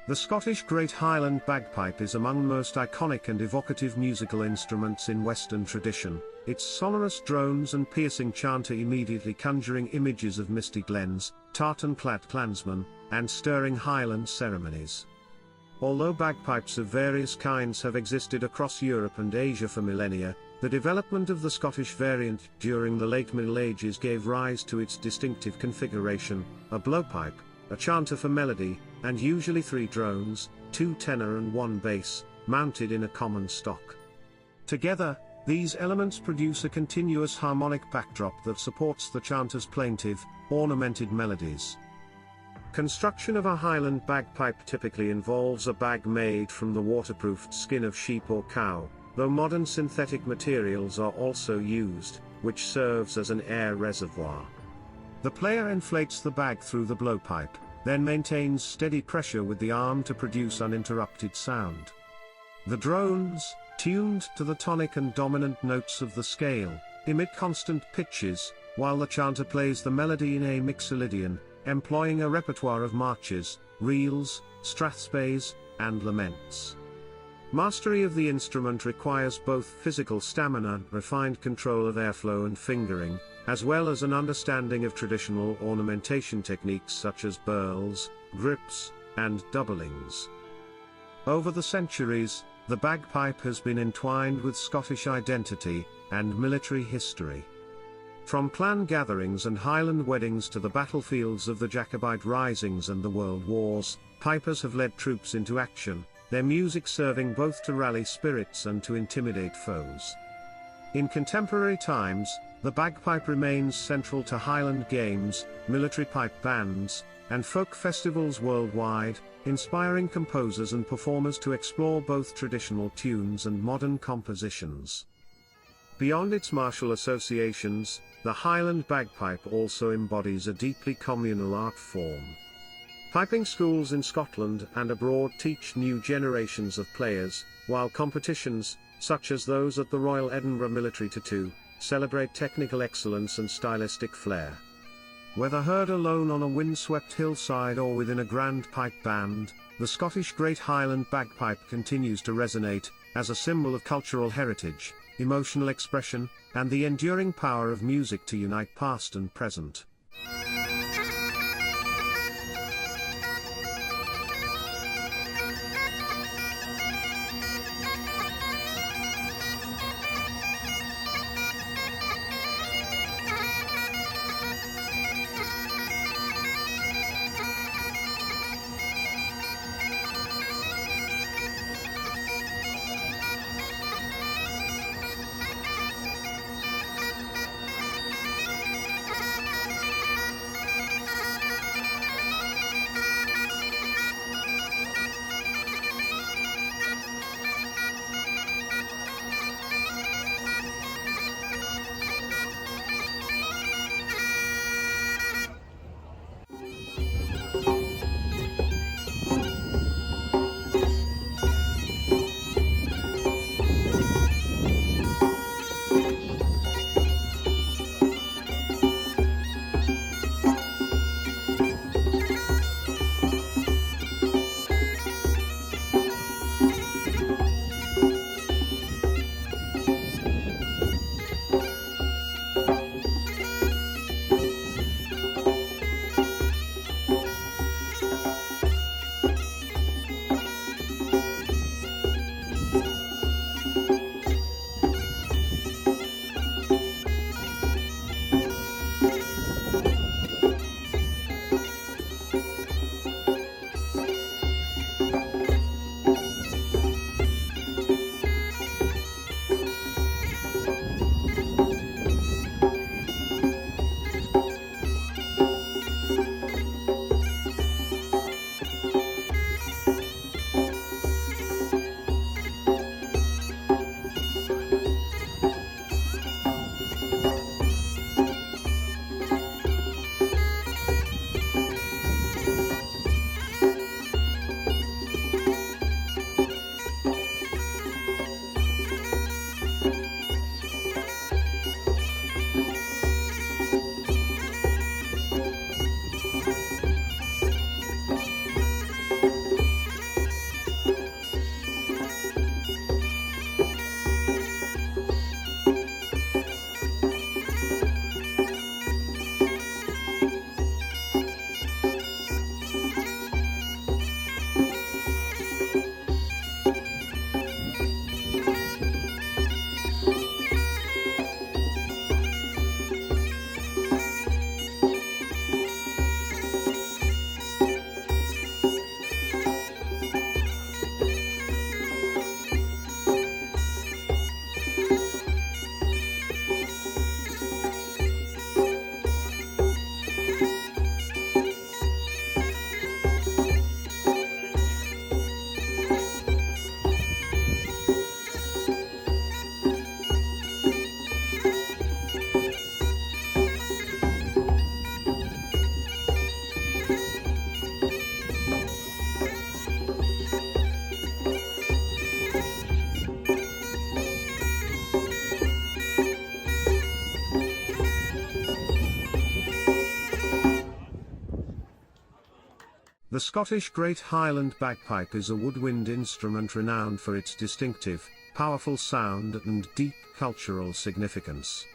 The Scottish Great Highland Bagpipe is among the most iconic and evocative musical instruments in Western tradition, its sonorous drones and piercing chanter immediately conjuring images of misty glens, tartan-clad clansmen, and stirring Highland ceremonies. Although bagpipes of various kinds have existed across Europe and Asia for millennia, the development of the Scottish variant during the late Middle Ages gave rise to its distinctive configuration: a blowpipe, a chanter for melody, and usually 3 drones, 2 tenor and 1 bass, mounted in a common stock. Together, these elements produce a continuous harmonic backdrop that supports the chanter's plaintive, ornamented melodies. Construction of a Highland bagpipe typically involves a bag made from the waterproofed skin of sheep or cow, though modern synthetic materials are also used, which serves as an air reservoir. The player inflates the bag through the blowpipe, then maintains steady pressure with the arm to produce uninterrupted sound. The drones, tuned to the tonic and dominant notes of the scale, emit constant pitches, while the chanter plays the melody in a mixolydian, employing a repertoire of marches, reels, strathspeys, and laments. Mastery of the instrument requires both physical stamina, refined control of airflow and fingering, as well as an understanding of traditional ornamentation techniques such as burls, grips, and doublings. Over the centuries, the bagpipe has been entwined with Scottish identity and military history. From clan gatherings and Highland weddings to the battlefields of the Jacobite risings and the World Wars, pipers have led troops into action, their music serving both to rally spirits and to intimidate foes. In contemporary times, the bagpipe remains central to Highland games, military pipe bands, and folk festivals worldwide, inspiring composers and performers to explore both traditional tunes and modern compositions. Beyond its martial associations, the Highland bagpipe also embodies a deeply communal art form. Piping schools in Scotland and abroad teach new generations of players, while competitions, such as those at the Royal Edinburgh Military Tattoo, celebrate technical excellence and stylistic flair. Whether heard alone on a windswept hillside or within a grand pipe band, the Scottish Great Highland Bagpipe continues to resonate, as a symbol of cultural heritage, emotional expression, and the enduring power of music to unite past and present. The Scottish Great Highland Bagpipe is a woodwind instrument renowned for its distinctive, powerful sound and deep cultural significance.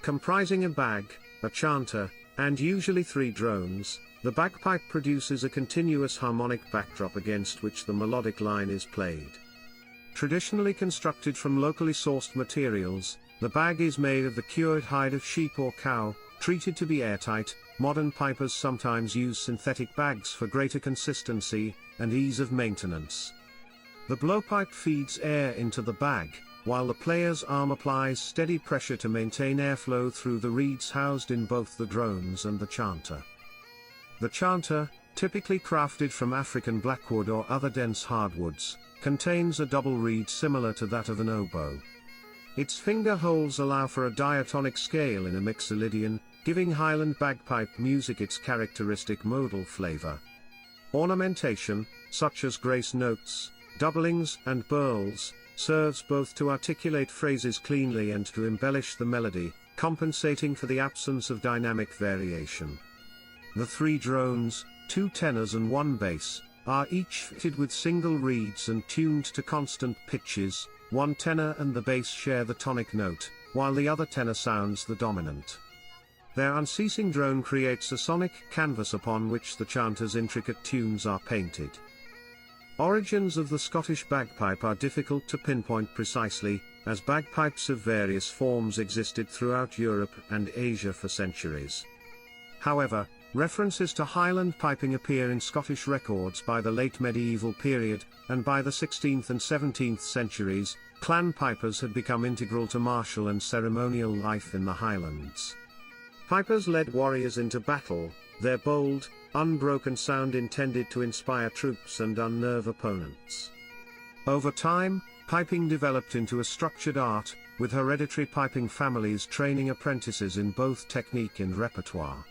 Comprising a bag, a chanter, and usually 3 drones, the bagpipe produces a continuous harmonic backdrop against which the melodic line is played. Traditionally constructed from locally sourced materials, the bag is made of the cured hide of sheep or cow, treated to be airtight. Modern pipers sometimes use synthetic bags for greater consistency and ease of maintenance. The blowpipe feeds air into the bag, while the player's arm applies steady pressure to maintain airflow through the reeds housed in both the drones and the chanter. The chanter, typically crafted from African blackwood or other dense hardwoods, contains a double reed similar to that of an oboe. Its finger holes allow for a diatonic scale in a mixolydian, giving Highland bagpipe music its characteristic modal flavor. Ornamentation, such as grace notes, doublings and burls, serves both to articulate phrases cleanly and to embellish the melody, compensating for the absence of dynamic variation. The 3 drones, 2 tenors and 1 bass, are each fitted with single reeds and tuned to constant pitches. 1 tenor and the bass share the tonic note, while the other tenor sounds the dominant. Their unceasing drone creates a sonic canvas upon which the chanter's intricate tunes are painted. Origins of the Scottish bagpipe are difficult to pinpoint precisely, as bagpipes of various forms existed throughout Europe and Asia for centuries. However, references to Highland piping appear in Scottish records by the late medieval period, and by the 16th and 17th centuries, clan pipers had become integral to martial and ceremonial life in the Highlands. Pipers led warriors into battle, their bold, unbroken sound intended to inspire troops and unnerve opponents. Over time, piping developed into a structured art, with hereditary piping families training apprentices in both technique and repertoire.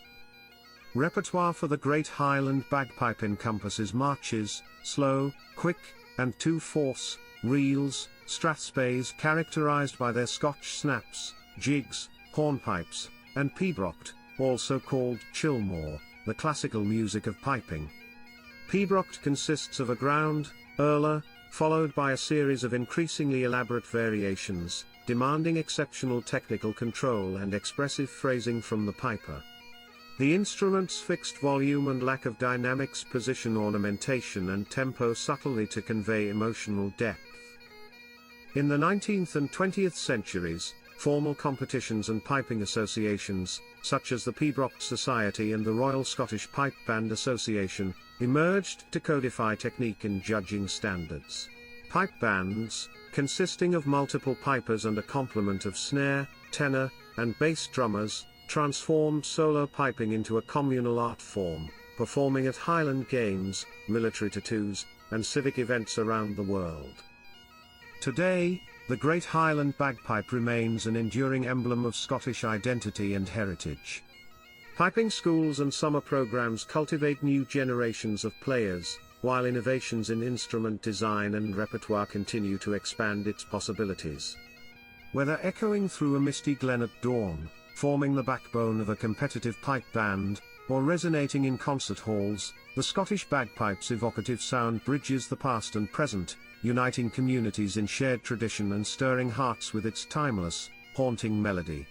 Repertoire for the Great Highland Bagpipe encompasses marches, slow, quick, and 2/4, reels, strathspeys characterized by their Scotch snaps, jigs, hornpipes, and pibrocht, also called chilmore, the classical music of piping. Pibrocht consists of a ground, urla, followed by a series of increasingly elaborate variations, demanding exceptional technical control and expressive phrasing from the piper. The instrument's fixed volume and lack of dynamics position ornamentation and tempo subtly to convey emotional depth. In the 19th and 20th centuries, formal competitions and piping associations, such as the Pibrocht Society and the Royal Scottish Pipe Band Association, emerged to codify technique and judging standards. Pipe bands, consisting of multiple pipers and a complement of snare, tenor, and bass drummers, transformed solo piping into a communal art form, performing at Highland Games, military tattoos, and civic events around the world. Today, the Great Highland Bagpipe remains an enduring emblem of Scottish identity and heritage. Piping schools and summer programs cultivate new generations of players, while innovations in instrument design and repertoire continue to expand its possibilities. Whether echoing through a misty glen at dawn, forming the backbone of a competitive pipe band, or resonating in concert halls, the Scottish bagpipe's evocative sound bridges the past and present, uniting communities in shared tradition and stirring hearts with its timeless, haunting melody.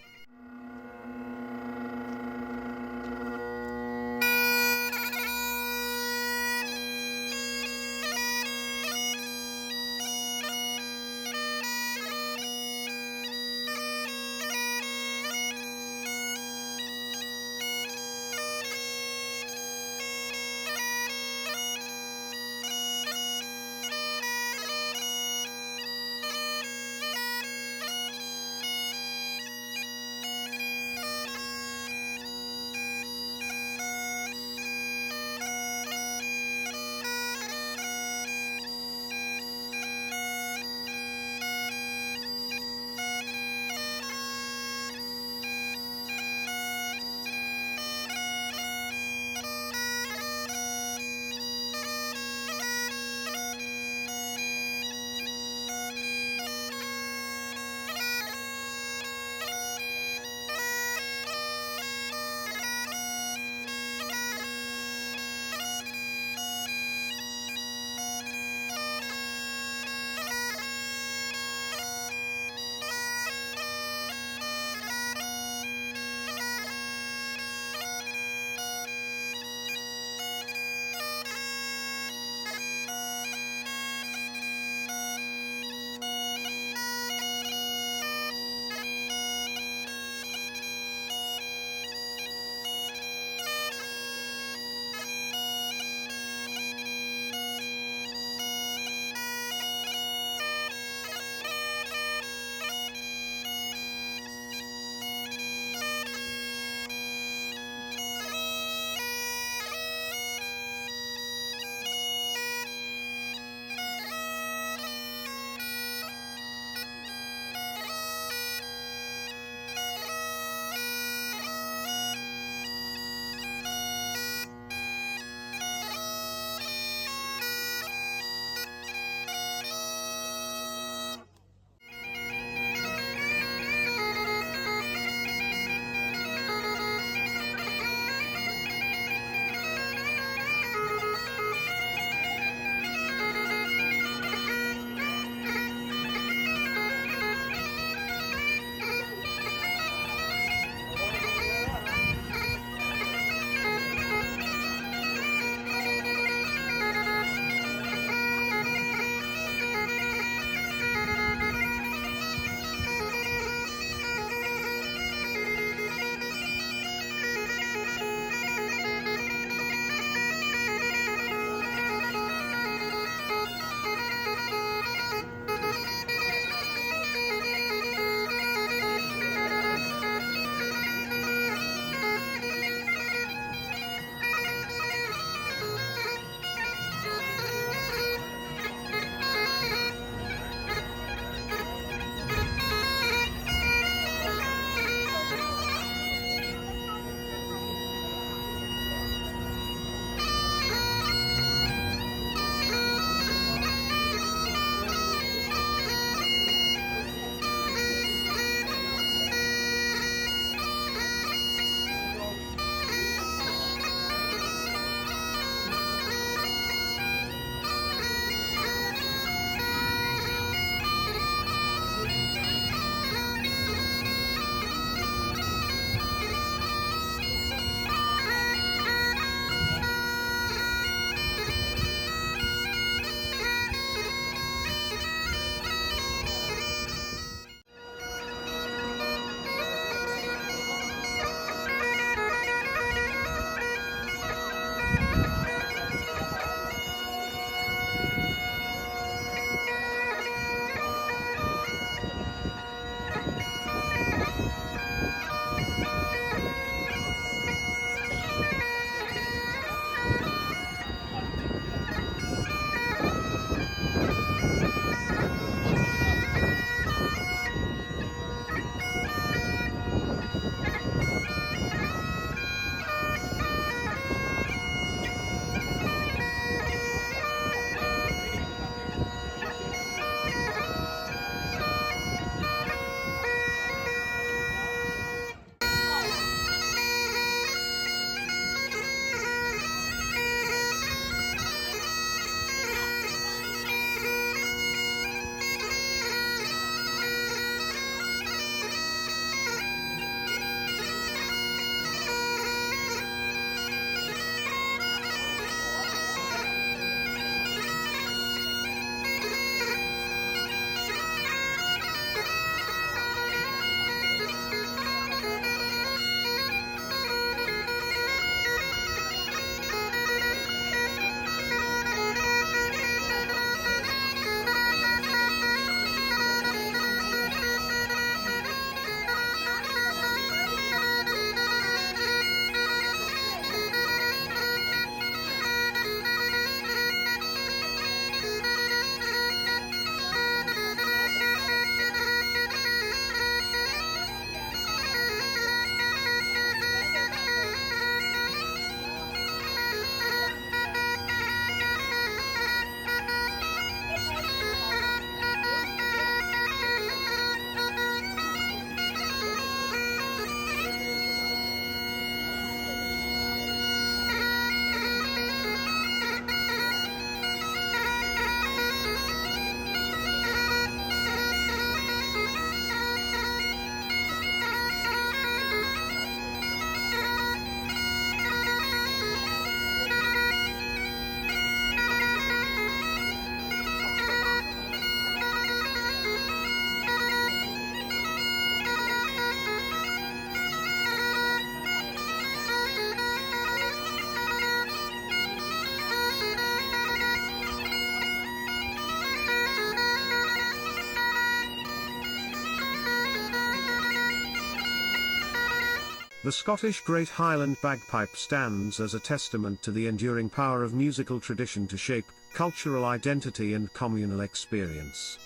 The Scottish Great Highland Bagpipe stands as a testament to the enduring power of musical tradition to shape cultural identity and communal experience.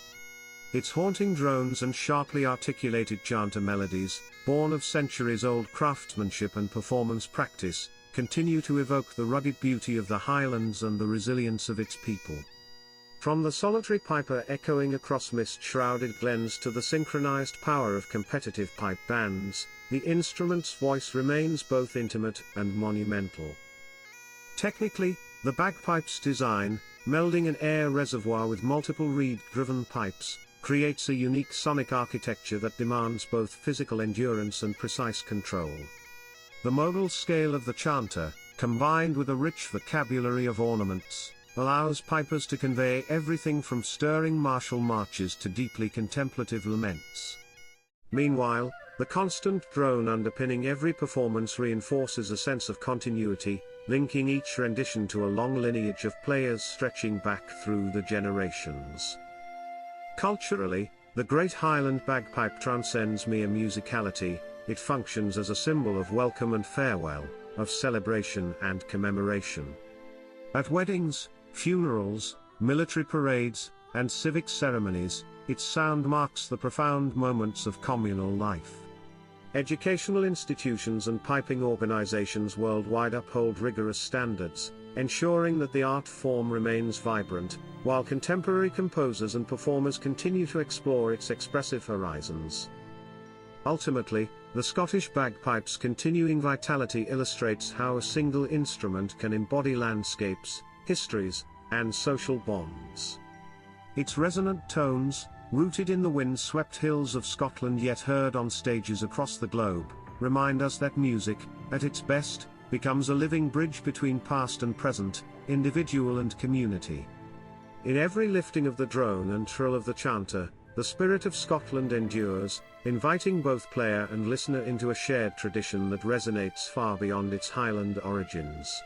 Its haunting drones and sharply articulated chanter melodies, born of centuries-old craftsmanship and performance practice, continue to evoke the rugged beauty of the Highlands and the resilience of its people. From the solitary piper echoing across mist-shrouded glens to the synchronized power of competitive pipe bands, the instrument's voice remains both intimate and monumental. Technically, the bagpipe's design, melding an air reservoir with multiple reed-driven pipes, creates a unique sonic architecture that demands both physical endurance and precise control. The modal scale of the chanter, combined with a rich vocabulary of ornaments, allows pipers to convey everything from stirring martial marches to deeply contemplative laments. Meanwhile, the constant drone underpinning every performance reinforces a sense of continuity, linking each rendition to a long lineage of players stretching back through the generations. Culturally, the Great Highland Bagpipe transcends mere musicality. It functions as a symbol of welcome and farewell, of celebration and commemoration. At weddings, funerals, military parades, and civic ceremonies, its sound marks the profound moments of communal life. Educational institutions and piping organizations worldwide uphold rigorous standards, ensuring that the art form remains vibrant, while contemporary composers and performers continue to explore its expressive horizons. Ultimately, the Scottish bagpipe's continuing vitality illustrates how a single instrument can embody landscapes, histories, and social bonds. Its resonant tones, rooted in the wind-swept hills of Scotland yet heard on stages across the globe, remind us that music, at its best, becomes a living bridge between past and present, individual and community. In every lifting of the drone and trill of the chanter, the spirit of Scotland endures, inviting both player and listener into a shared tradition that resonates far beyond its Highland origins.